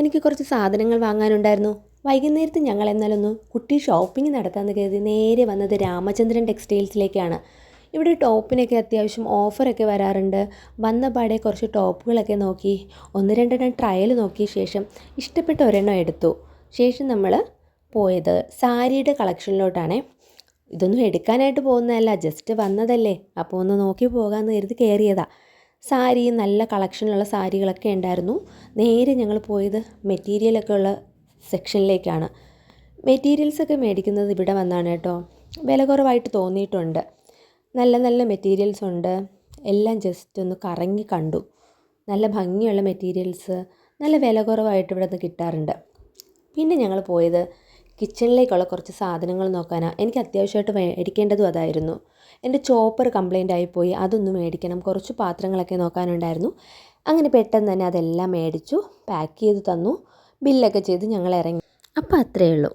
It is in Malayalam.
എനിക്ക് കുറച്ച് സാധനങ്ങൾ വാങ്ങാനുണ്ടായിരുന്നു. വൈകുന്നേരത്ത് ഞങ്ങൾ എന്നാലൊന്ന് കുട്ടി ഷോപ്പിംഗ് നടത്താമെന്ന് കരുതി നേരെ വന്നത് രാമചന്ദ്രൻ ടെക്സ്റ്റൈൽസിലേക്കാണ്. ഇവിടെ ടോപ്പിനൊക്കെ അത്യാവശ്യം ഓഫറൊക്കെ വരാറുണ്ട്. വന്ന പാടെ കുറച്ച് ടോപ്പുകളൊക്കെ നോക്കി, ഒന്ന് രണ്ടെണ്ണം ട്രയൽ നോക്കിയ ശേഷം ഇഷ്ടപ്പെട്ട ഒരെണ്ണം എടുത്തു. ശേഷം നമ്മൾ പോയത് സാരിയുടെ കളക്ഷനിലോട്ടാണേ. ഇതൊന്നും എടുക്കാനായിട്ട് പോകുന്നതല്ല, ജസ്റ്റ് വന്നതല്ലേ, അപ്പോൾ ഒന്ന് നോക്കി പോകാമെന്ന് കരുതി കയറിയതാണ്. സാരി നല്ല കളക്ഷനുള്ള സാരികളൊക്കെ ഉണ്ടായിരുന്നു. നേരെ ഞങ്ങൾ പോയത് മെറ്റീരിയലൊക്കെ ഉള്ള സെക്ഷനിലേക്കാണ്. മെറ്റീരിയൽസൊക്കെ മേടിക്കുന്നത് ഇവിടെ വന്നാണ് കേട്ടോ. വില കുറവായിട്ട് തോന്നിയിട്ടുണ്ട്. നല്ല നല്ല മെറ്റീരിയൽസ് ഉണ്ട്. എല്ലാം ജസ്റ്റ് ഒന്ന് കറങ്ങി കണ്ടു. നല്ല ഭംഗിയുള്ള മെറ്റീരിയൽസ് നല്ല വില കുറവായിട്ട് ഇവിടെ നിന്ന് കിട്ടാറുണ്ട്. പിന്നെ ഞങ്ങൾ പോയത് കിച്ചണിലേക്കുള്ള കുറച്ച് സാധനങ്ങൾ നോക്കാനാണ്. എനിക്ക് അത്യാവശ്യമായിട്ട് മേടിക്കേണ്ടതും അതായിരുന്നു. എൻ്റെ ചോപ്പർ കംപ്ലൈൻ്റ് ആയിപ്പോയി, അതൊന്ന് മേടിക്കണം. കുറച്ച് പാത്രങ്ങളൊക്കെ നോക്കാനുണ്ടായിരുന്നു. അങ്ങനെ പെട്ടെന്ന് തന്നെ അതെല്ലാം മേടിച്ചു, പാക്ക് ചെയ്ത് തന്നു, ബില്ലൊക്കെ ചെയ്ത് ഞങ്ങൾ ഇറങ്ങി. അപ്പോൾ അത്രയേ ഉള്ളൂ.